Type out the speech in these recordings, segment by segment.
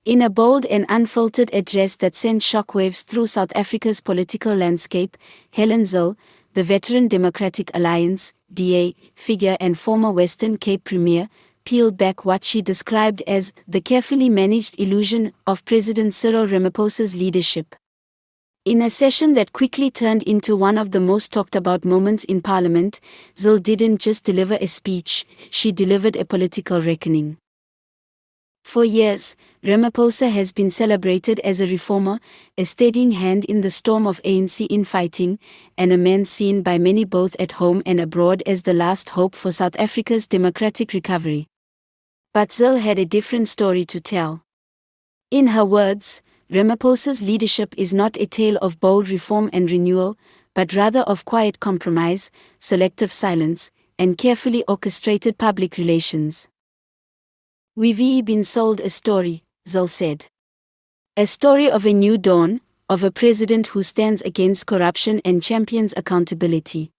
In a bold and unfiltered address that sent shockwaves through South Africa's political landscape, Helen Zille, the veteran Democratic Alliance (DA) figure and former Western Cape Premier, peeled back what she described as the carefully managed illusion of President Cyril Ramaphosa's leadership. In a session that quickly turned into one of the most talked about moments in Parliament, Zille didn't just deliver a speech, she delivered a political reckoning. For years, Ramaphosa has been celebrated as a reformer, a steadying hand in the storm of ANC infighting, and a man seen by many both at home and abroad as the last hope for South Africa's democratic recovery. But Zille had a different story to tell. In her words, Ramaphosa's leadership is not a tale of bold reform and renewal, but rather of quiet compromise, selective silence, and carefully orchestrated public relations. "We've been sold a story," Zille said. "A story of a new dawn, of a president who stands against corruption and champions accountability.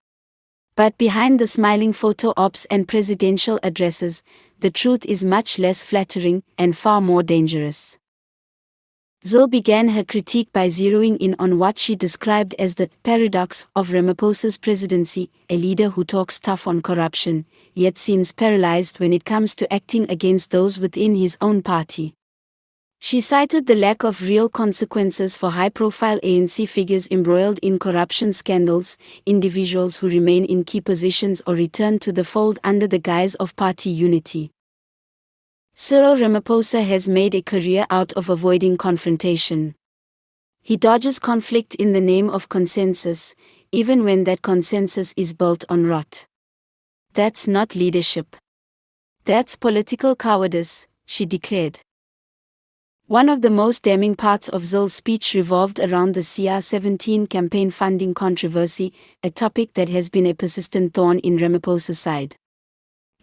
But behind the smiling photo ops and presidential addresses, the truth is much less flattering and far more dangerous." Zille began her critique by zeroing in on what she described as the paradox of Ramaphosa's presidency, a leader who talks tough on corruption, yet seems paralyzed when it comes to acting against those within his own party. She cited the lack of real consequences for high-profile ANC figures embroiled in corruption scandals, individuals who remain in key positions or return to the fold under the guise of party unity. Cyril Ramaphosa has made a career out of avoiding confrontation. He dodges conflict in the name of consensus, even when that consensus is built on rot. "That's not leadership. That's political cowardice," she declared. One of the most damning parts of Zille's speech revolved around the CR17 campaign funding controversy, a topic that has been a persistent thorn in Ramaphosa's side.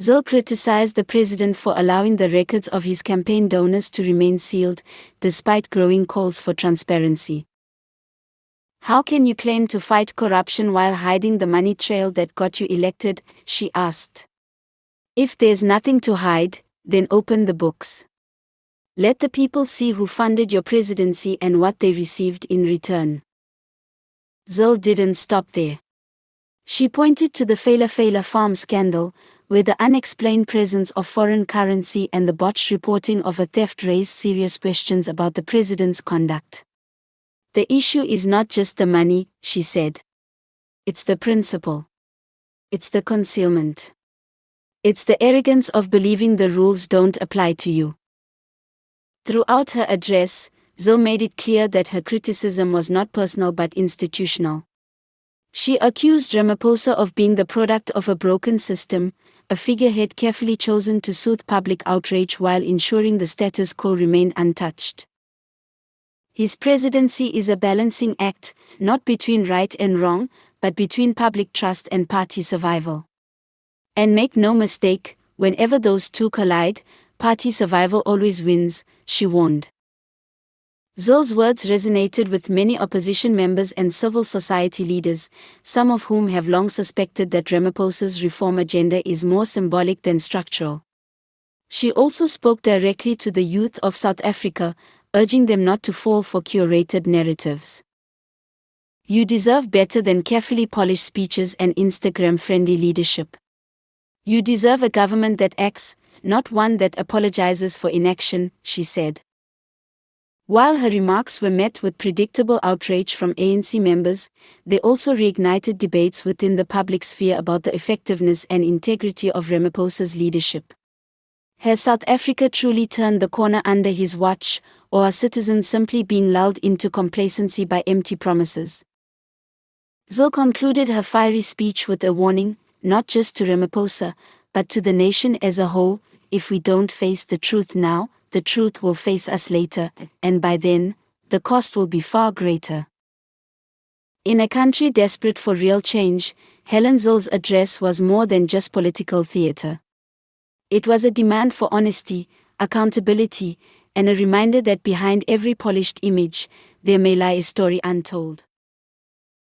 Zille criticized the president for allowing the records of his campaign donors to remain sealed, despite growing calls for transparency. "How can you claim to fight corruption while hiding the money trail that got you elected?" she asked. "If there's nothing to hide, then open the books. Let the people see who funded your presidency and what they received in return." Zille didn't stop there. She pointed to the Fela farm scandal, where the unexplained presence of foreign currency and the botched reporting of a theft raised serious questions about the president's conduct. "The issue is not just the money," she said. "It's the principle. It's the concealment. It's the arrogance of believing the rules don't apply to you." Throughout her address, Zille made it clear that her criticism was not personal but institutional. She accused Ramaphosa of being the product of a broken system, a figurehead carefully chosen to soothe public outrage while ensuring the status quo remained untouched. "His presidency is a balancing act, not between right and wrong, but between public trust and party survival. And make no mistake, whenever those two collide, party survival always wins," she warned. Zille's words resonated with many opposition members and civil society leaders, some of whom have long suspected that Ramaphosa's reform agenda is more symbolic than structural. She also spoke directly to the youth of South Africa, urging them not to fall for curated narratives. "You deserve better than carefully polished speeches and Instagram-friendly leadership. You deserve a government that acts, not one that apologizes for inaction," she said. While her remarks were met with predictable outrage from ANC members, they also reignited debates within the public sphere about the effectiveness and integrity of Ramaphosa's leadership. Has South Africa truly turned the corner under his watch, or are citizens simply being lulled into complacency by empty promises? Zille concluded her fiery speech with a warning, not just to Ramaphosa, but to the nation as a whole: "If we don't face the truth now, the truth will face us later, and by then, the cost will be far greater." In a country desperate for real change, Helen Zille's address was more than just political theater. It was a demand for honesty, accountability, and a reminder that behind every polished image, there may lie a story untold.